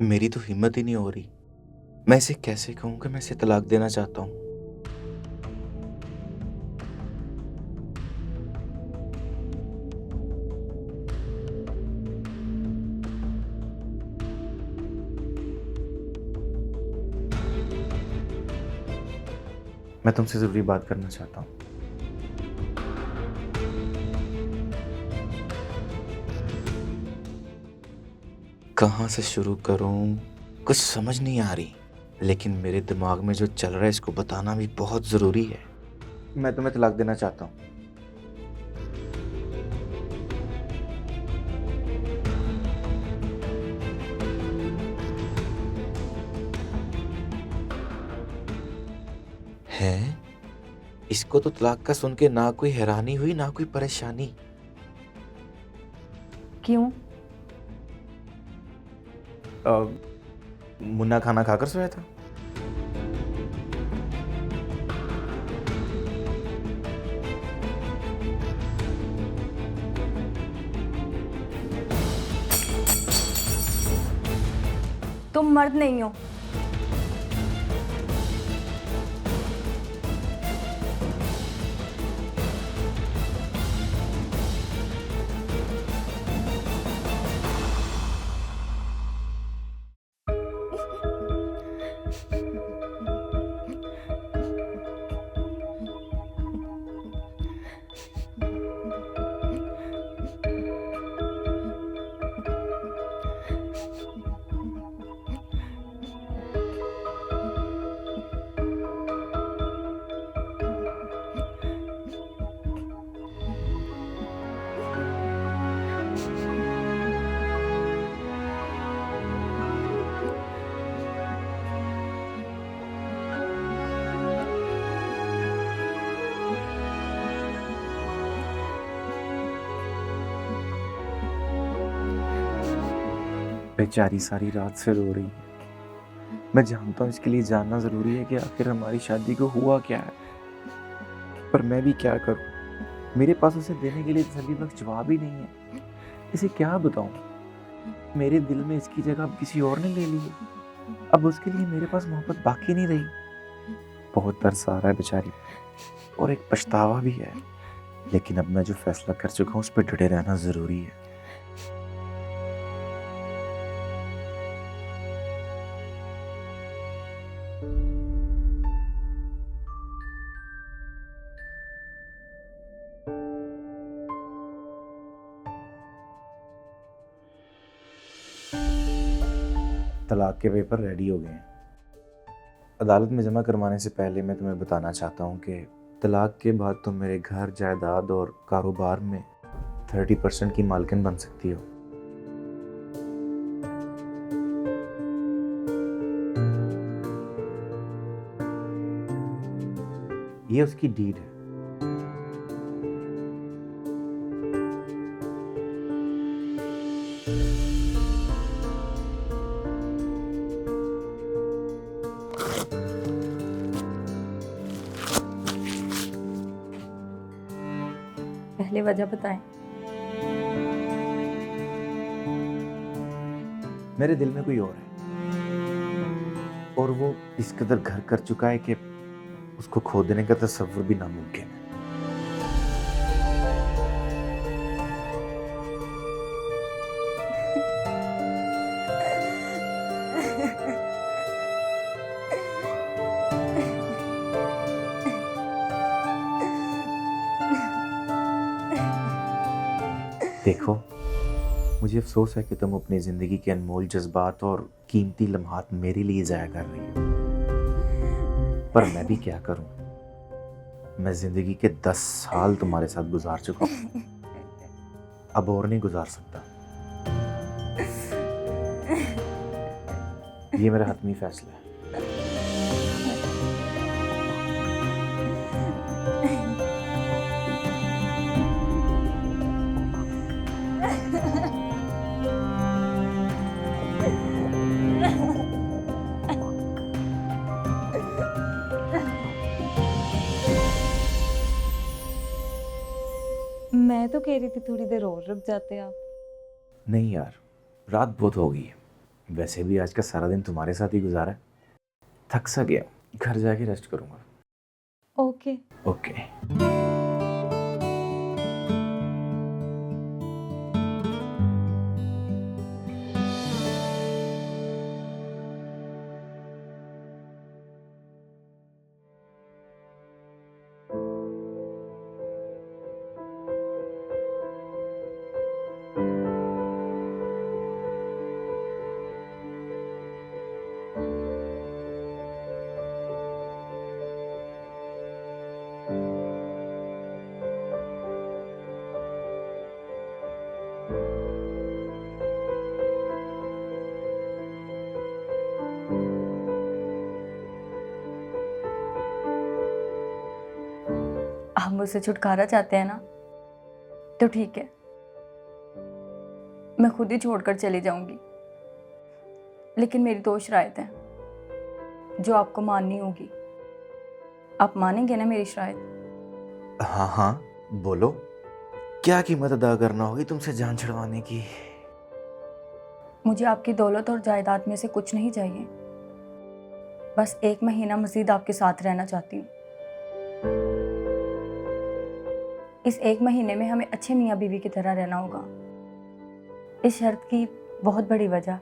मेरी तो हिम्मत ही नहीं हो रही। मैं इसे कैसे कहूँ कि मैं इसे तलाक देना चाहता हूँ? मैं तुमसे ज़रूरी बात करना चाहता हूँ। कहाँ से शुरू करूँ? कुछ समझ नहीं आ रही। लेकिन मेरे दिमाग में जो चल रहा है इसको बताना भी बहुत ज़रूरी है। मैं तुम्हें तलाक देना चाहता हूँ। हैं? इसको तो तलाक का सुन के ना कोई हैरानी हुई ना कोई परेशानी। क्यों? मुन्ना खाना खाकर सोया था। तुम मर्द नहीं हो। बेचारी सारी रात से रो रही है। मैं जानता हूँ इसके लिए जानना ज़रूरी है कि आखिर हमारी शादी को हुआ क्या है। पर मैं भी क्या करूँ? मेरे पास उसे देने के लिए तसल्लीबख्श जवाब ही नहीं है। इसे क्या बताऊँ? मेरे दिल में इसकी जगह अब किसी और ने ले ली है। अब उसके लिए मेरे पास मोहब्बत बाकी नहीं रही। बहुत तरस आ रहा है बेचारी और एक पछतावा भी है। लेकिन अब मैं जो फैसला कर चुका हूँ उस पर डटे रहना ज़रूरी है। तलाक के पेपर रेडी हो गए हैं। अदालत में जमा करवाने से पहले मैं तुम्हें बताना चाहता हूँ कि तलाक के बाद तुम मेरे घर, जायदाद और कारोबार में 30% की मालकिन बन सकती हो। ये उसकी डीड है। पहले वजह बताएं। मेरे दिल में कोई और है और वो इस कदर घर कर चुका है कि उसको खो देने का तसव्वुर भी नामुमकिन है। देखो, मुझे अफसोस है कि तुम अपनी ज़िंदगी के अनमोल जज्बात और कीमती लम्हात मेरे लिए ज़ाया कर रही हो। पर मैं भी क्या करूं? मैं ज़िंदगी के 10 साल तुम्हारे साथ गुजार चुका हूं। अब और नहीं गुजार सकता। ये मेरा हतमी फैसला है। मैं तो कह रही थी थोड़ी देर और रुक जाते आप। नहीं यार, रात बहुत हो गई है। वैसे भी आज का सारा दिन तुम्हारे साथ ही गुजारा है, थक सा गया, घर जाके रेस्ट करूंगा। ओके। ओके। आप मुझसे छुटकारा चाहते हैं ना, तो ठीक है, मैं खुद ही छोड़कर चली जाऊंगी। लेकिन मेरी दो शराइत हैं जो आपको माननी होगी। आप मानेंगे ना मेरी शराइत? हाँ हाँ, बोलो, क्या कीमत अदा करना होगी तुमसे जान छुड़वाने की? मुझे आपकी दौलत और जायदाद में से कुछ नहीं चाहिए। बस 1 महीना मजीद आपके साथ रहना चाहती हूँ। इस 1 महीने में हमें अच्छे मियाँ बीवी की तरह रहना होगा। इस शर्त की बहुत बड़ी वजह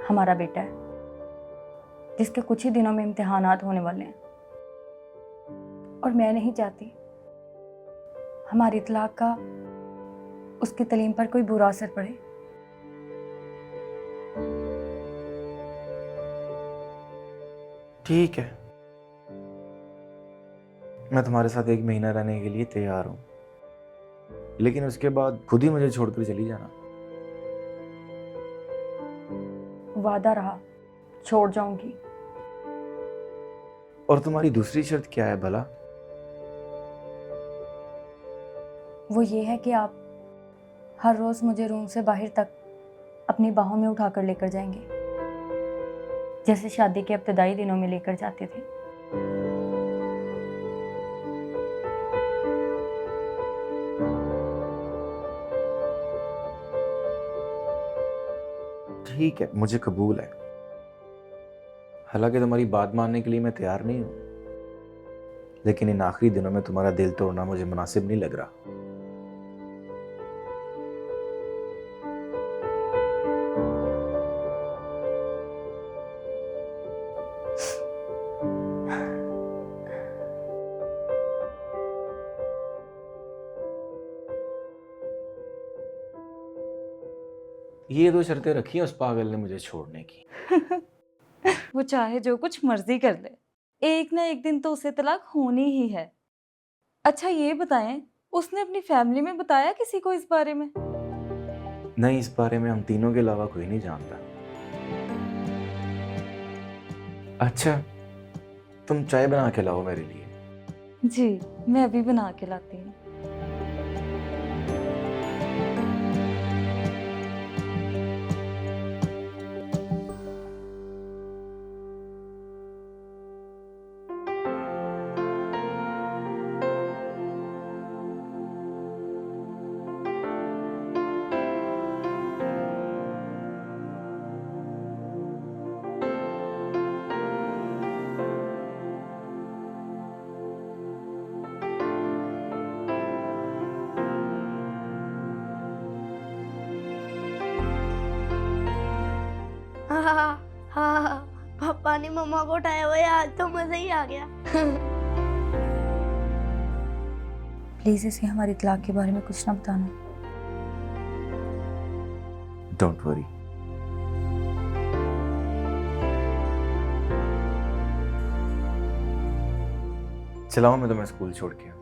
हमारा बेटा है, जिसके कुछ ही दिनों में इम्तिहानात होने वाले हैं, और मैं नहीं चाहती हमारी इतलाक का उसकी तालीम पर कोई बुरा असर पड़े। ठीक है, मैं तुम्हारे साथ 1 महीना रहने के लिए तैयार हूँ, लेकिन उसके बाद खुद ही मुझे छोड़कर चली जाना। वादा रहा, छोड़ जाऊंगी। और तुम्हारी दूसरी शर्त क्या है भला? वो ये है कि आप हर रोज़ मुझे रूम से बाहर तक अपनी बाहों में उठाकर लेकर जाएंगे, जैसे शादी के इब्तदाई दिनों में लेकर जाते थे। ठीक है, मुझे कबूल है। हालांकि तुम्हारी बात मानने के लिए मैं तैयार नहीं हूं, लेकिन इन आखिरी दिनों में तुम्हारा दिल तोड़ना मुझे मुनासिब नहीं लग रहा। ये 2 शर्तें रखी हैं उस पागल ने मुझे छोड़ने की। वो चाहे जो कुछ मर्जी कर ले, एक ना एक दिन तो उसे तलाक होनी ही है। अच्छा ये बताएं, उसने अपनी फैमिली में बताया किसी को इस बारे में? नहीं, इस बारे में हम तीनों के अलावा कोई नहीं जानता। अच्छा, तुम चाय बना के लाओ मेरे लिए। जी, मैं अभी बना के लाती हूँ। हाँ हाँ हाँ, पापा ने मम्मा को उठाया हुआ है, आज तो मजा ही आ गया। प्लीज़ इसे हमारी इतलाक के बारे में कुछ ना बताना। Don't worry. चलाओ, मैं तुम्हें स्कूल छोड़ के आऊं।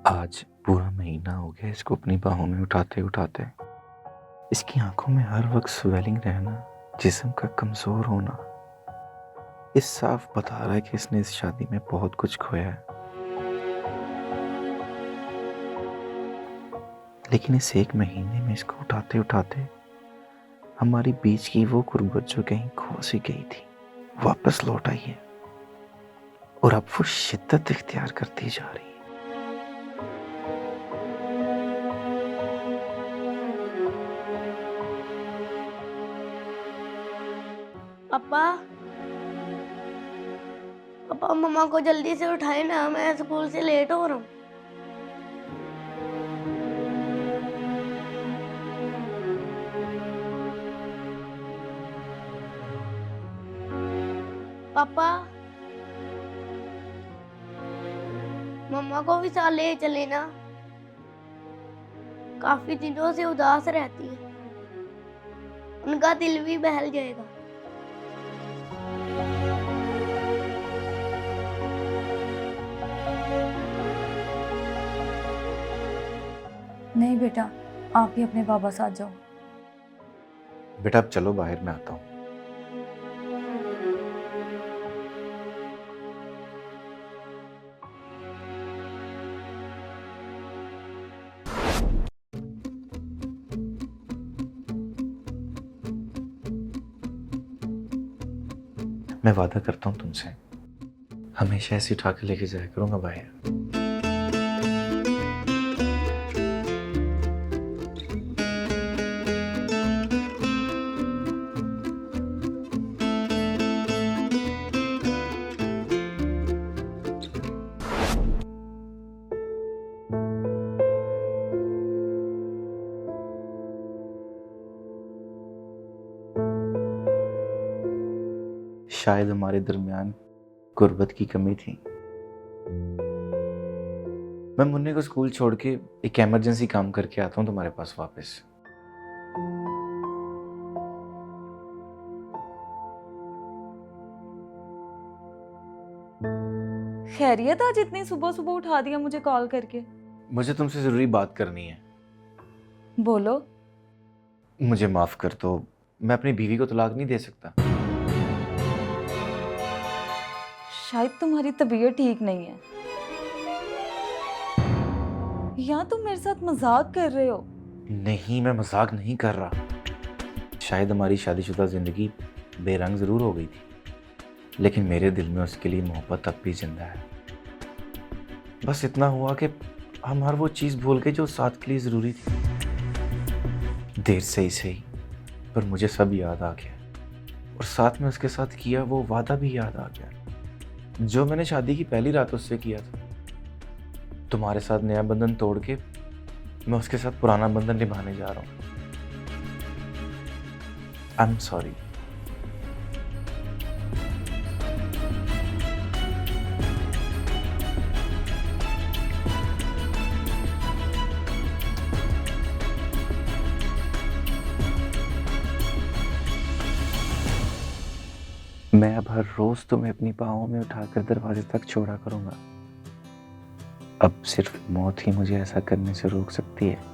आज पूरा महीना हो गया इसको अपनी बाहों में उठाते उठाते। इसकी आंखों में हर वक्त स्वेलिंग रहना, जिस्म का कमजोर होना, इस साफ बता रहा है कि इसने इस शादी में बहुत कुछ खोया है। लेकिन इस 1 महीने में इसको उठाते उठाते हमारी बीच की वो गुर्बत जो कहीं खो सी गई थी, वापस लौट आई है और अब वो शिद्दत इख्तियार करती जा रही है। पापा पापा मम्मा को जल्दी से उठाए ना, मैं स्कूल से लेट हो रहा हूँ। पापा मम्मा को भी साथ ले चले ना, काफी दिनों से उदास रहती है, उनका दिल भी बहल जाएगा। नहीं बेटा, आप ही अपने बाबा साथ जाओ। बेटा अब चलो, बाहर मैं आता हूँ। मैं वादा करता हूँ तुमसे, हमेशा ऐसे उठा के लेके जाया करूंगा बाहर। शायद हमारे दरमियान गुर्बत की कमी थी। मैं मुन्ने को स्कूल छोड़ के एक इमरजेंसी काम करके आता हूँ तुम्हारे पास वापस। खैरियत, आज इतनी सुबह सुबह उठा दिया मुझे कॉल करके। मुझे तुमसे जरूरी बात करनी है। बोलो। मुझे माफ कर दो, मैं अपनी बीवी को तलाक नहीं दे सकता। शायद तुम्हारी तबीयत ठीक नहीं है, या तुम मेरे साथ मजाक कर रहे हो? नहीं, मैं मजाक नहीं कर रहा। शायद हमारी शादीशुदा जिंदगी बेरंग जरूर हो गई थी, लेकिन मेरे दिल में उसके लिए मोहब्बत अब भी जिंदा है। बस इतना हुआ कि हम हर वो चीज़ भूल गए जो साथ के लिए ज़रूरी थी। देर से ही सही, पर मुझे सब याद आ गया, और साथ में उसके साथ किया वो वादा भी याद आ गया जो मैंने शादी की पहली रात उससे किया था। तुम्हारे साथ नया बंधन तोड़ के मैं उसके साथ पुराना बंधन निभाने जा रहा हूँ। I am sorry. मैं अब हर रोज तुम्हें अपनी बाहों में उठाकर दरवाजे तक छोड़ा करूंगा। अब सिर्फ मौत ही मुझे ऐसा करने से रोक सकती है।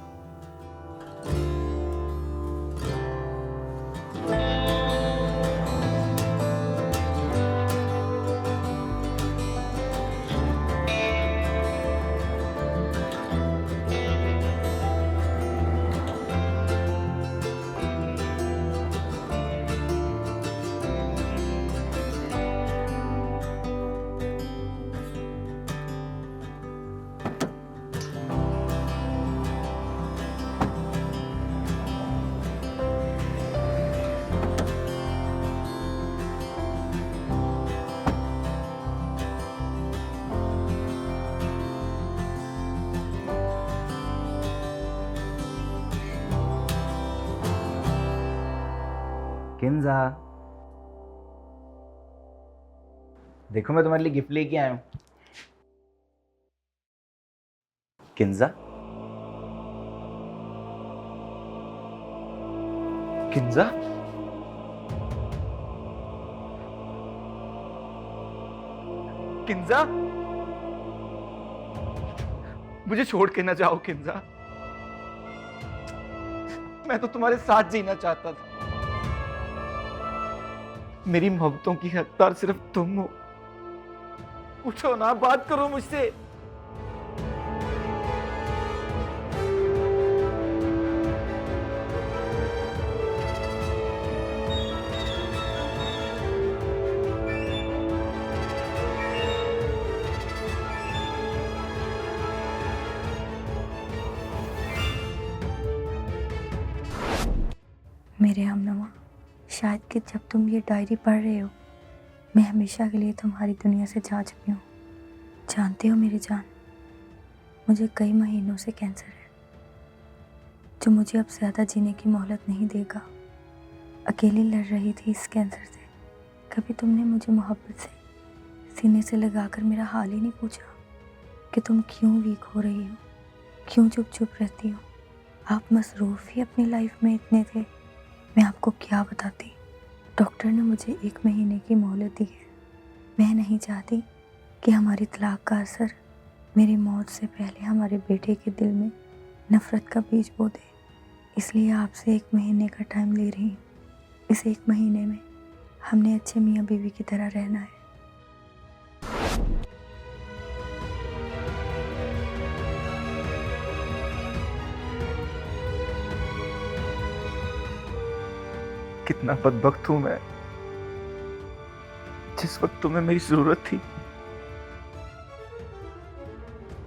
किंजा, देखो मैं तुम्हारे लिए गिफ्ट लेके आया हूँ। किंजा, किंजा, किंजा, मुझे छोड़ के ना जाओ किंजा। मैं तो तुम्हारे साथ जीना चाहता था। मेरी मोहब्बतों की हकदार सिर्फ तुम हो। उठो ना, बात करो मुझसे। मेरे हमनवा, शायद कि जब तुम ये डायरी पढ़ रहे हो मैं हमेशा के लिए तुम्हारी दुनिया से जा चुकी हूँ। जानते हो मेरी जान, मुझे कई महीनों से कैंसर है जो मुझे अब ज़्यादा जीने की मोहलत नहीं देगा। अकेली लड़ रही थी इस कैंसर से। कभी तुमने मुझे मोहब्बत से सीने से लगाकर मेरा हाल ही नहीं पूछा कि तुम क्यों वीक हो रही हो, क्यों चुप चुप रहती हो। आप मसरूफ़ ही अपनी लाइफ में इतने थे, मैं आपको क्या बताती। डॉक्टर ने मुझे 1 महीने की मोहलत दी है। मैं नहीं चाहती कि हमारी तलाक का असर मेरी मौत से पहले हमारे बेटे के दिल में नफ़रत का बीज बो दे। इसलिए आपसे 1 महीने का टाइम ले रही हूँ। इस 1 महीने में हमने अच्छे मियाँ बीवी की तरह रहना है। कितना बदबख्त हूं मैं। जिस वक्त तुम्हें मेरी जरूरत थी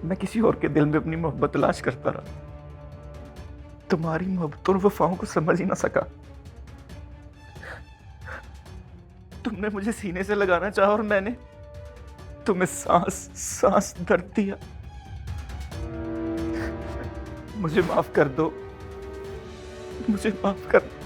मैं किसी और के दिल में अपनी मोहब्बत तलाश करता रहा। तुम्हारी मोहब्बत और वफाओं को समझ ही ना सका। तुमने मुझे सीने से लगाना चाहा और मैंने तुम्हें सांस सांस दर्द दिया। मुझे माफ कर दो, मुझे माफ कर दो।